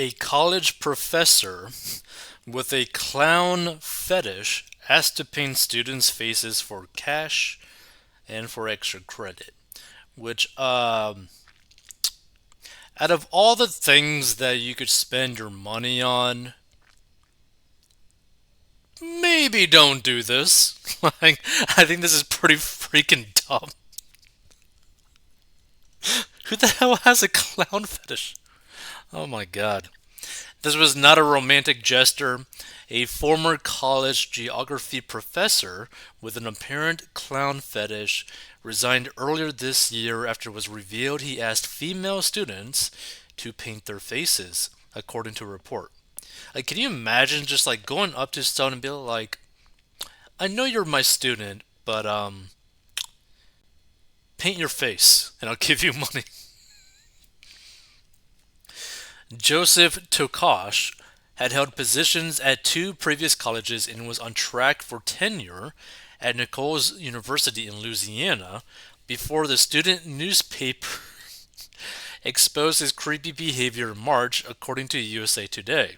A college professor with a clown fetish asked to paint students' faces for cash and for extra credit. Which, out of all the things that you could spend your money on, maybe don't do this. Like, I think this is pretty freaking dumb. Who the hell has a clown fetish? Oh my god. This was not a romantic gesture. A former college geography professor with an apparent clown fetish resigned earlier this year after it was revealed he asked female students to paint their faces, according to a report. Like, can you imagine just like going up to someone and be like, "I know you're my student, but paint your face and I'll give you money." Joseph Tokash had held positions at two previous colleges and was on track for tenure at Nichols University in Louisiana before the student newspaper exposed his creepy behavior in March, according to USA Today.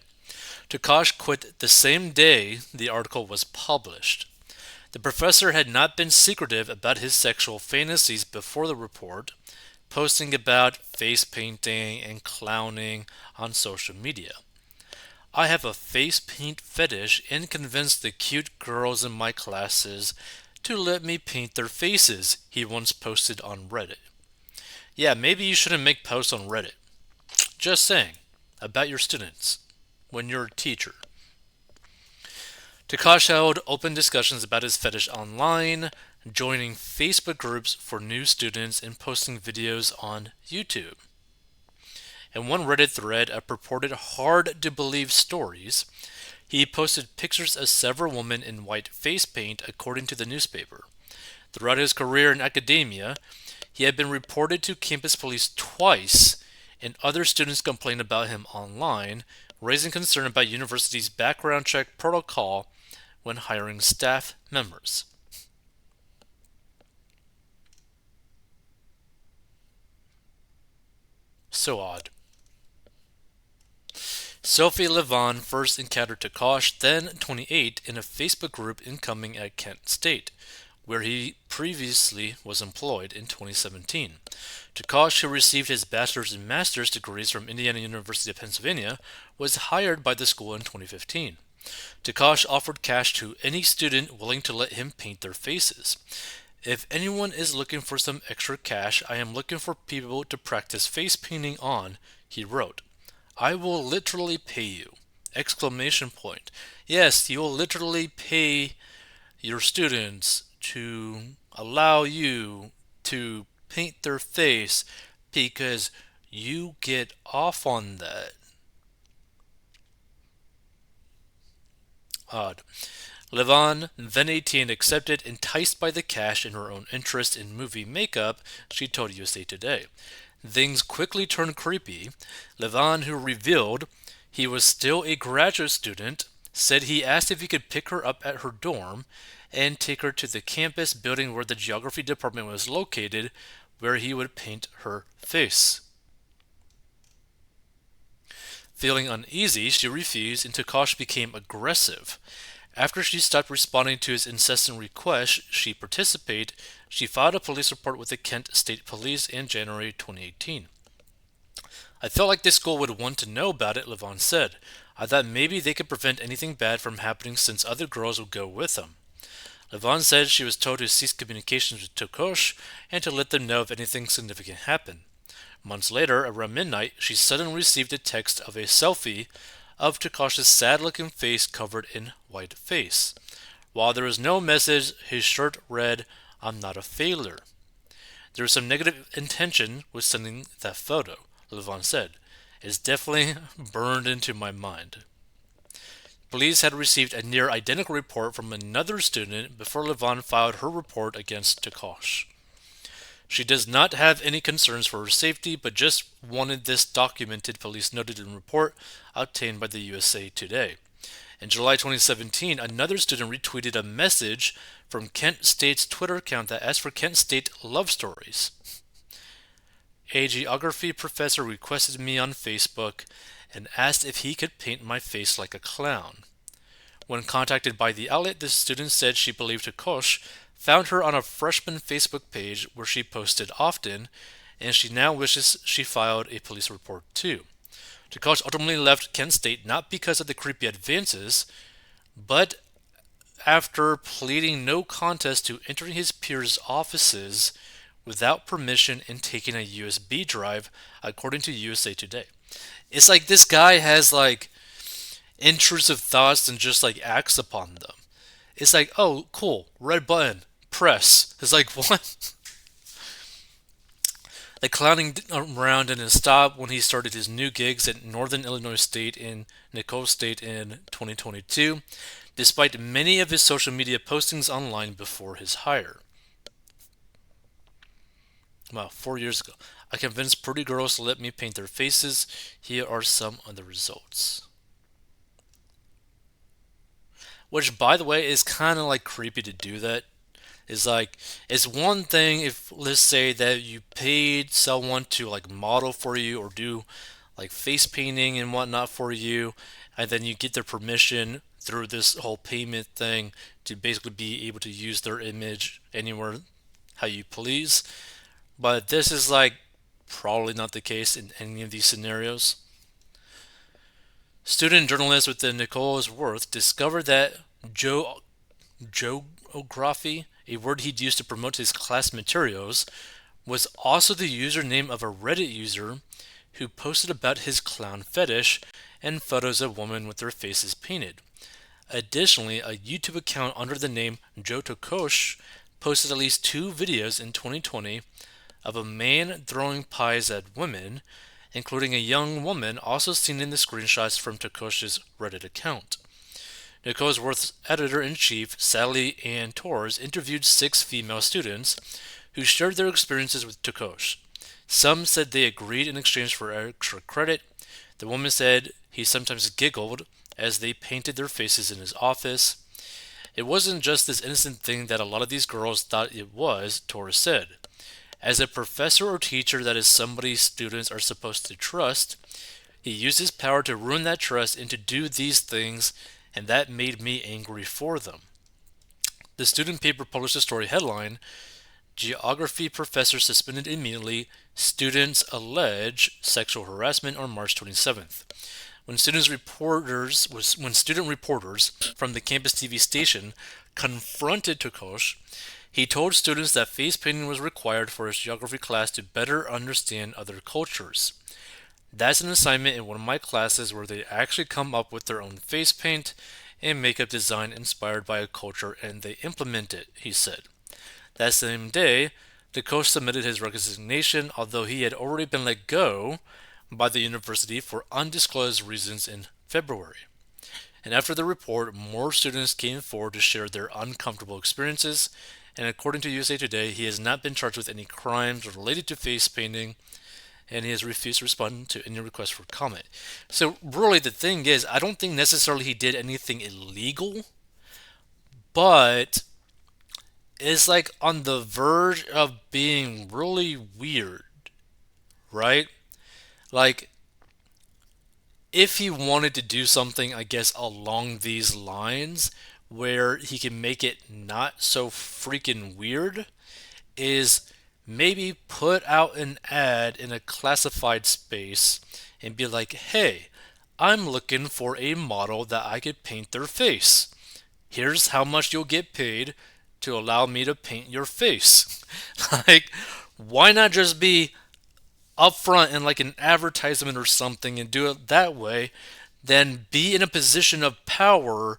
Tokash quit the same day the article was published. The professor had not been secretive about his sexual fantasies before the report, posting about face painting and clowning on social media. I have a face paint fetish and convinced the cute girls in my classes to let me paint their faces, he once posted on Reddit. Yeah, maybe you shouldn't make posts on Reddit. Just saying. About your students. When you're a teacher. Takash held open discussions about his fetish online, joining Facebook groups for new students and posting videos on YouTube. In one Reddit thread of purported hard-to-believe stories, he posted pictures of several women in white face paint, according to the newspaper. Throughout his career in academia, he had been reported to campus police twice, and other students complained about him online, raising concern about university's background check protocol when hiring staff members. So odd. Sophie Levon first encountered Takash, then 28, in a Facebook group incoming at Kent State, where he previously was employed in 2017. Takash, who received his bachelor's and master's degrees from Indiana University of Pennsylvania, was hired by the school in 2015. Takash offered cash to any student willing to let him paint their faces. If anyone is looking for some extra cash, I am looking for people to practice face painting on, he wrote. I will literally pay you! Exclamation point. Yes, you will literally pay your students to allow you to paint their face because you get off on that. Odd. Levon, then 18, accepted, enticed by the cash and her own interest in movie makeup, she told USA Today. Things quickly turned creepy. Levon, who revealed he was still a graduate student, said he asked if he could pick her up at her dorm and take her to the campus building where the geography department was located, where he would paint her face. Feeling uneasy, she refused, and Takash became aggressive. After she stopped responding to his incessant requests she participate, she filed a police report with the Kent State Police in January 2018. I felt like this school would want to know about it, Levon said. I thought maybe they could prevent anything bad from happening since other girls would go with them. Levon said she was told to cease communications with Tokosh and to let them know if anything significant happened. Months later, around midnight, she suddenly received a text of a selfie of Takash's sad-looking face covered in white face. While there was no message, his shirt read, I'm not a failure. There was some negative intention with sending that photo, Levon said. It's definitely burned into my mind. Police had received a near identical report from another student before Levon filed her report against Takash. She does not have any concerns for her safety, but just wanted this documented, police noted in a report obtained by the USA Today. In July 2017, another student retweeted a message from Kent State's Twitter account that asked for Kent State love stories. A geography professor requested me on Facebook and asked if he could paint my face like a clown. When contacted by the outlet, the student said she believed Kosh found her on a freshman Facebook page where she posted often, and she now wishes she filed a police report too. Takosh ultimately left Kent State not because of the creepy advances, but after pleading no contest to entering his peers' offices without permission and taking a USB drive, according to USA Today. It's like this guy has like intrusive thoughts and just like acts upon them. It's like, oh, cool, red button, press. It's like, what? The clowning around didn't stop when he started his new gigs at Northern Illinois State and Nicole State in 2022, despite many of his social media postings online before his hire. Wow, 4 years ago. I convinced pretty girls to let me paint their faces. Here are some of the results. Which, by the way, is kind of like creepy to do that. It's like, it's one thing if, let's say, that you paid someone to like model for you or do like face painting and whatnot for you, and then you get their permission through this whole payment thing to basically be able to use their image anywhere how you please. But this is like probably not the case in any of these scenarios. Student journalist within Nicholas Worth discovered that geography, a word he'd used to promote his class materials, was also the username of a Reddit user who posted about his clown fetish and photos of women with their faces painted. Additionally, a YouTube account under the name Joe Tokosh posted at least two videos in 2020 of a man throwing pies at women, including a young woman also seen in the screenshots from Tokosh's Reddit account. Nicholas Worth's editor-in-chief, Sally Ann Torres, interviewed 6 female students who shared their experiences with Tokosh. Some said they agreed in exchange for extra credit. The woman said he sometimes giggled as they painted their faces in his office. It wasn't just this innocent thing that a lot of these girls thought it was, Torres said. As a professor or teacher that is somebody students are supposed to trust, he used his power to ruin that trust and to do these things, and that made me angry for them. The student paper published a story headline, Geography Professor Suspended Immediately, Students Allege Sexual Harassment on March 27th. When student reporters from the campus TV station confronted Tokosh, he told students that face painting was required for his geography class to better understand other cultures. That's an assignment in one of my classes where they actually come up with their own face paint and makeup design inspired by a culture and they implement it, he said. That same day, the coach submitted his resignation, although he had already been let go by the university for undisclosed reasons in February. And after the report, more students came forward to share their uncomfortable experiences, and according to USA Today, he has not been charged with any crimes related to face painting, and he has refused to respond to any request for comment. So really the thing is, I don't think necessarily he did anything illegal, but it's like on the verge of being really weird, right? Like, if he wanted to do something, I guess, along these lines, where he can make it not so freaking weird, is maybe put out an ad in a classified space and be like, hey, I'm looking for a model that I could paint their face. Here's how much you'll get paid to allow me to paint your face. Like, why not just be upfront in like an advertisement or something and do it that way, then be in a position of power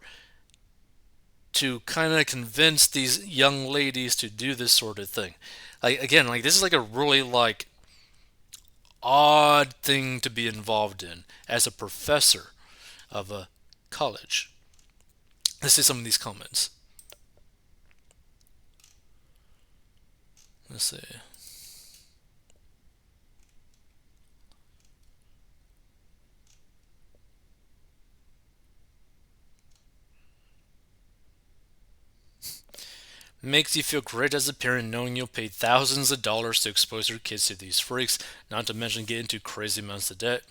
to kind of convince these young ladies to do this sort of thing. Like, again, like this is like a really like odd thing to be involved in as a professor of a college. Let's see some of these comments. Let's see. Makes you feel great as a parent knowing you'll pay thousands of dollars to expose your kids to these freaks, not to mention get into crazy amounts of debt.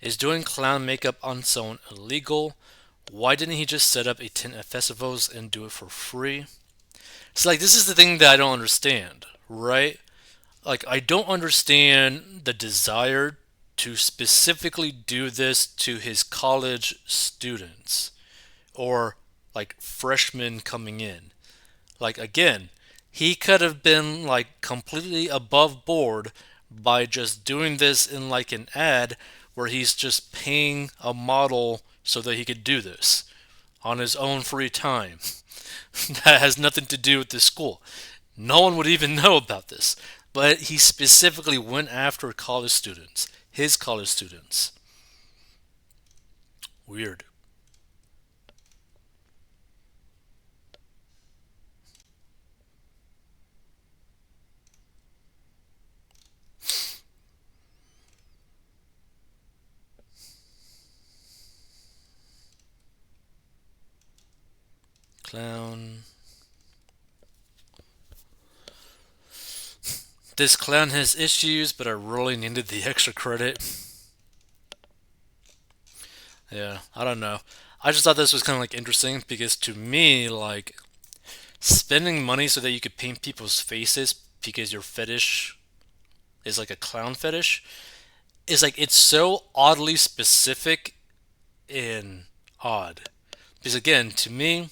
Is doing clown makeup on someone illegal? Why didn't he just set up a tent at festivals and do it for free? It's like this is the thing that I don't understand, right? Like I don't understand the desire to specifically do this to his college students or like freshmen coming in. Like again, he could have been like completely above board by just doing this in like an ad where he's just paying a model so that he could do this on his own free time. That has nothing to do with the school. No one would even know about this. But he specifically went after college students, his college students. Weird. Clown. This clown has issues, but I really needed the extra credit. Yeah, I don't know. I just thought this was kind of like interesting because to me, like spending money so that you could paint people's faces because your fetish is like a clown fetish is like it's so oddly specific and odd. Because again, to me,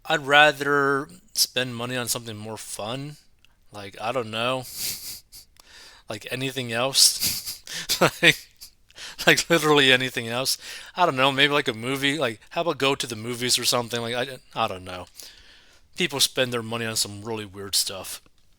I'd rather spend money on something more fun. Like I don't know, like anything else. like like literally anything else. I don't know, maybe like a movie. Like how about go to the movies or something? Like I don't know. People spend their money on some really weird stuff.